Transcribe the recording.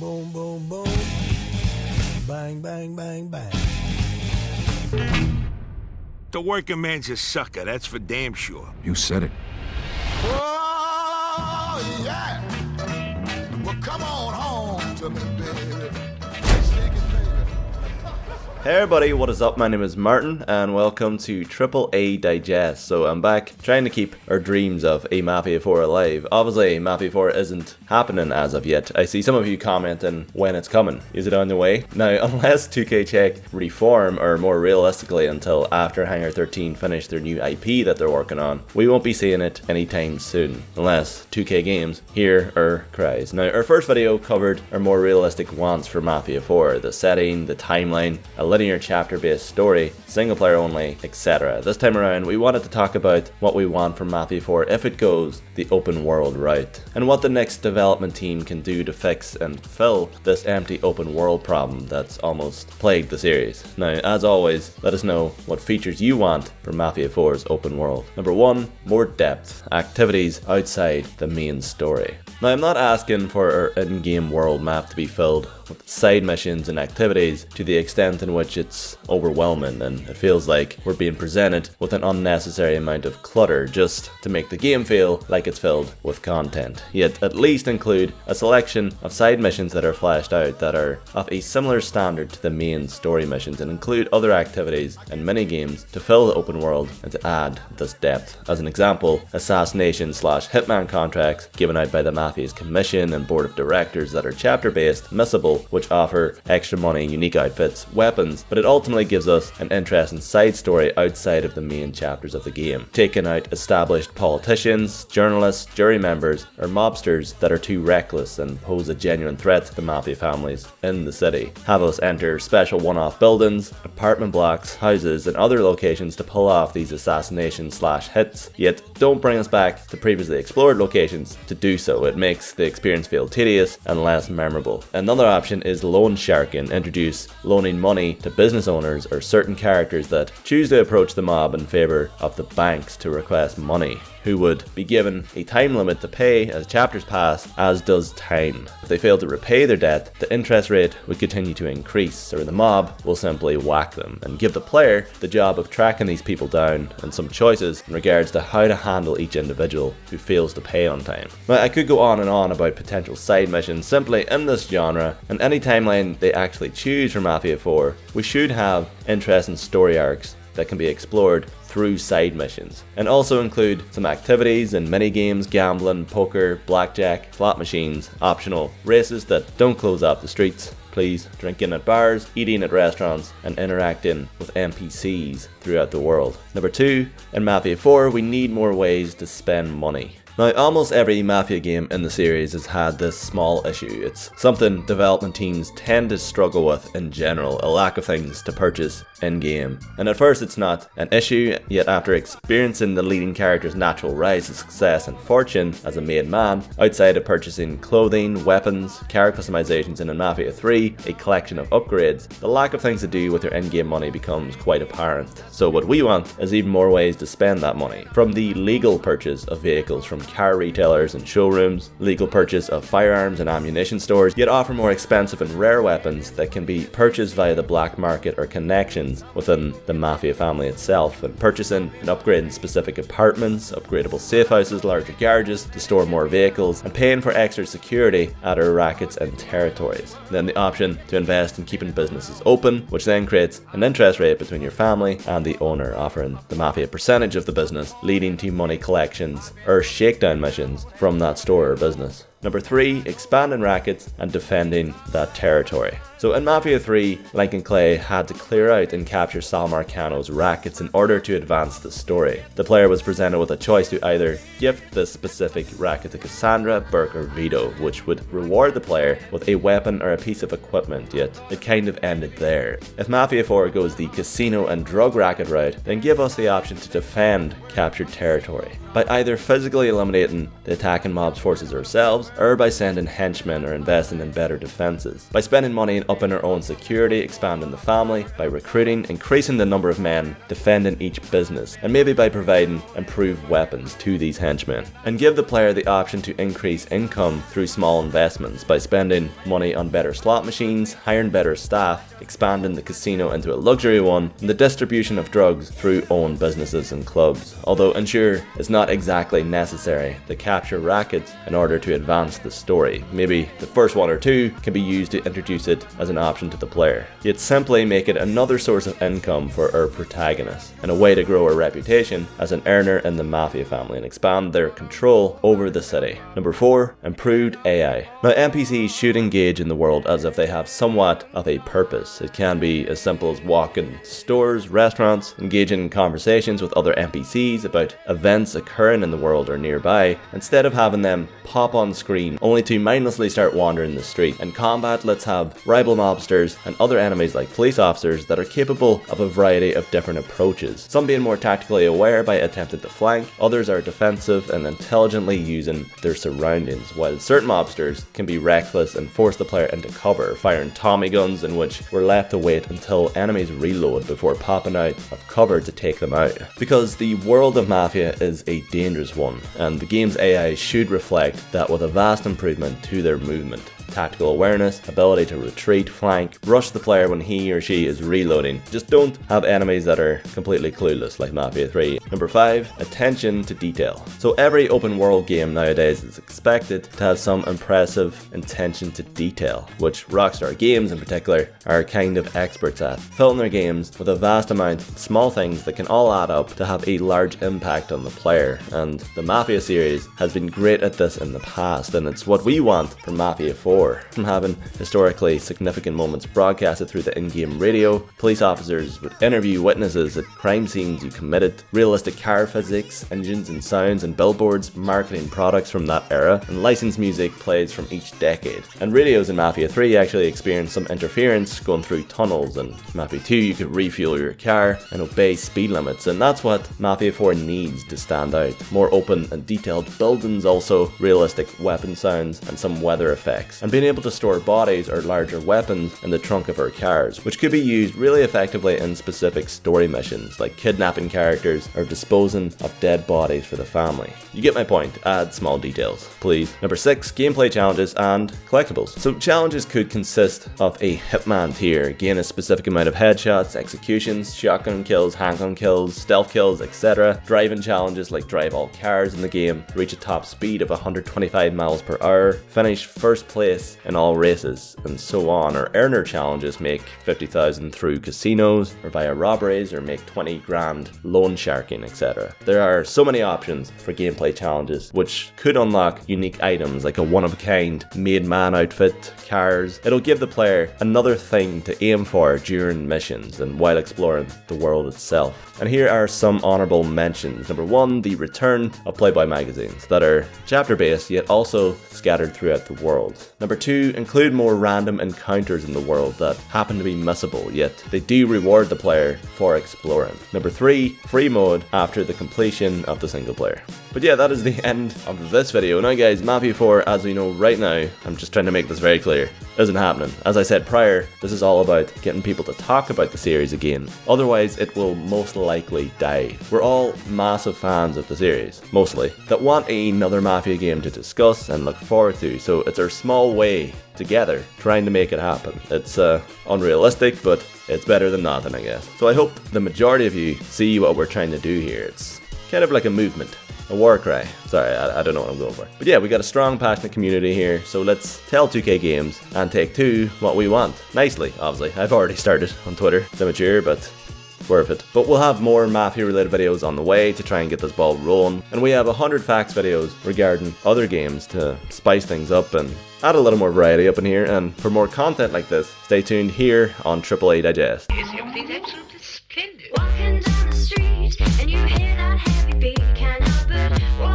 Boom, boom, boom, boom. Bang, bang, bang, bang. The working man's a sucker, that's for damn sure. You said it. Oh, yeah. Well, come on home to me, baby. Hey everybody, what is up? My name is Martin and welcome to TripleADigest. So I'm back trying to keep our dreams of a Mafia 4 alive. Obviously Mafia 4 isn't happening as of yet. I see some of you commenting when it's coming. Is it on the way? Now unless 2K check reform, or more realistically until after Hangar 13 finish their new IP that they're working on, we won't be seeing it anytime soon. Unless 2K Games hear our cries. Now our first video covered our more realistic wants for Mafia 4. The setting, the timeline, a linear chapter-based story, single player only, etc. This time around we wanted to talk about what we want from Mafia 4 if it goes the open world route, and what the next development team can do to fix and fill this empty open world problem that's almost plagued the series. Now as always, let us know what features you want from Mafia 4's open world. Number 1, more depth, activities outside the main story. Now I'm not asking for our in-game world map to be filled with side missions and activities to the extent in which it's overwhelming and it feels like we're being presented with an unnecessary amount of clutter just to make the game feel like it's filled with content. Yet at least include a selection of side missions that are fleshed out that are of a similar standard to the main story missions, and include other activities and mini games to fill the open world and to add this depth. As an example, assassination/hitman contracts given out by the Mafia's Commission and Board of Directors that are chapter based, missable, which offer extra money, unique outfits, weapons, but it ultimately gives us an interesting side story outside of the main chapters of the game. Taking out established politicians, journalists, jury members, or mobsters that are too reckless and pose a genuine threat to the Mafia families in the city. Have us enter special one-off buildings, apartment blocks, houses, and other locations to pull off these assassination/hits, yet don't bring us back to previously explored locations to do so. It makes the experience feel tedious and less memorable. Another option is loan sharking. Introduce loaning money to business owners or certain characters that choose to approach the mob in favor of the banks to request money, who would be given a time limit to pay as chapters pass, as does time. If they fail to repay their debt, the interest rate would continue to increase, or the mob will simply whack them, and give the player the job of tracking these people down and some choices in regards to how to handle each individual who fails to pay on time. Now I could go on and on about potential side missions simply in this genre, and any timeline they actually choose for Mafia 4, we should have interesting story arcs that can be explored through side missions, and also include some activities and mini games, gambling, poker, blackjack, slot machines, optional races that don't close up the streets, please, drinking at bars, eating at restaurants, and interacting with NPCs throughout the world. Number 2, in Mafia 4 we need more ways to spend money. Now almost every Mafia game in the series has had this small issue. It's something development teams tend to struggle with in general, a lack of things to purchase in-game. And at first it's not an issue, yet after experiencing the leading character's natural rise to success and fortune as a made man, outside of purchasing clothing, weapons, character customizations, and in Mafia 3, a collection of upgrades, the lack of things to do with your in-game money becomes quite apparent. So what we want is even more ways to spend that money. From the legal purchase of vehicles from car retailers and showrooms, legal purchase of firearms and ammunition stores, yet offer more expensive and rare weapons that can be purchased via the black market or connections within the Mafia family itself, and purchasing and upgrading specific apartments, upgradable safe houses, larger garages to store more vehicles, and paying for extra security at our rackets and territories. Then the option to invest in keeping businesses open, which then creates an interest rate between your family and the owner, offering the Mafia a percentage of the business, leading to money collections or shakedown missions from that store or business. Number 3, expanding Rackets and defending that territory. So in Mafia 3, Lincoln Clay had to clear out and capture Sal Marcano's Rackets in order to advance the story. The player was presented with a choice to either gift this specific racket to Cassandra, Burke, or Vito, which would reward the player with a weapon or a piece of equipment, yet it kind of ended there. If Mafia 4 goes the casino and drug racket route, then give us the option to defend captured territory. by either physically eliminating the attacking mob's forces ourselves, or by sending henchmen or investing in better defenses, by spending money and upping our own security, expanding the family, by recruiting, increasing the number of men defending each business, and maybe by providing improved weapons to these henchmen, and give the player the option to increase income through small investments by spending money on better slot machines, hiring better staff, expanding the casino into a luxury one, and the distribution of drugs through own businesses and clubs. Although ensure it's not exactly necessary to capture Rackets in order to advance the story. Maybe the first one or two can be used to introduce it as an option to the player. Yet simply make it another source of income for our protagonist, and a way to grow our reputation as an earner in the Mafia family and expand their control over the city. Number 4, improved AI. Now NPCs should engage in the world as if they have somewhat of a purpose. It can be as simple as walking stores, restaurants, engaging in conversations with other NPCs about events occurring in the world or nearby, instead of having them pop on screen only to mindlessly start wandering the street. In combat, let's have rival mobsters and other enemies like police officers that are capable of a variety of different approaches, some being more tactically aware by attempting to flank, others are defensive and intelligently using their surroundings, while certain mobsters can be reckless and force the player into cover, firing Tommy guns in which we're left to wait until enemies reload before popping out of cover to take them out. Because the world of Mafia is a dangerous one, and the game's AI should reflect that with a vast improvement to their movement, tactical awareness, ability to retreat, flank, rush the player when he or she is reloading. Just don't have enemies that are completely clueless like Mafia 3. Number 5, attention to detail. So every open world game nowadays is expected to have some impressive attention to detail, which Rockstar Games in particular are kind of experts at, filling their games with a vast amount of small things that can all add up to have a large impact on the player. And the Mafia series has been great at this in the past, and it's what we want from Mafia 4. From having historically significant moments broadcasted through the in-game radio, police officers would interview witnesses at crime scenes you committed, realistic car physics, engines and sounds and billboards marketing products from that era, and licensed music plays from each decade. And radios in Mafia 3 actually experienced some interference going through tunnels, and Mafia 2 you could refuel your car and obey speed limits, and that's what Mafia 4 needs to stand out. More open and detailed buildings, also realistic weapon sounds and some weather effects, and being able to store bodies or larger weapons in the trunk of our cars, which could be used really effectively in specific story missions like kidnapping characters or disposing of dead bodies for the family. You get my point, add small details, please. Number 6, gameplay challenges and collectibles. So challenges could consist of a Hitman tier, gain a specific amount of headshots, executions, shotgun kills, handgun kills, stealth kills, etc. Driving challenges like drive all cars in the game, reach a top speed of 125 miles per hour, finish first place in all races, and so on. Or earner challenges, make 50,000 through casinos or via robberies, or make 20 grand loan sharking, etc. There are so many options for gameplay challenges, which could unlock unique items like a one-of-a-kind made man outfit, cars. It'll give the player another thing to aim for during missions and while exploring the world itself. And here are some honorable mentions. Number 1, the return of Playboy magazines that are chapter based yet also scattered throughout the world. Number 2, include more random encounters in the world that happen to be missable, yet they do reward the player for exploring. Number 3, free mode after the completion of the single player. But yeah, that is the end of this video. Now guys, Mafia 4, as we know right now, I'm just trying to make this very clear, isn't happening. As I said prior, this is all about getting people to talk about the series again. Otherwise, it will most likely die. We're all massive fans of the series, mostly, that want another Mafia game to discuss and look forward to, so it's our small way together trying to make it happen. It's unrealistic, but it's better than nothing, I guess. So I hope the majority of you see what we're trying to do here. It's kind of like a movement. A war cry. Sorry, I don't know what I'm going for. But yeah, we got a strong, passionate community here, so let's tell 2K Games and Take Two what we want. Nicely, obviously. I've already started on Twitter. It's immature, but worth it. But we'll have more Mafia related videos on the way to try and get this ball rolling. And we have 100 facts videos regarding other games to spice things up and add a little more variety up in here. And for more content like this, stay tuned here on TripleADigest. Yes, everything's absolutely splendid. Walking down the street and you hear that heavy beat, can't help it.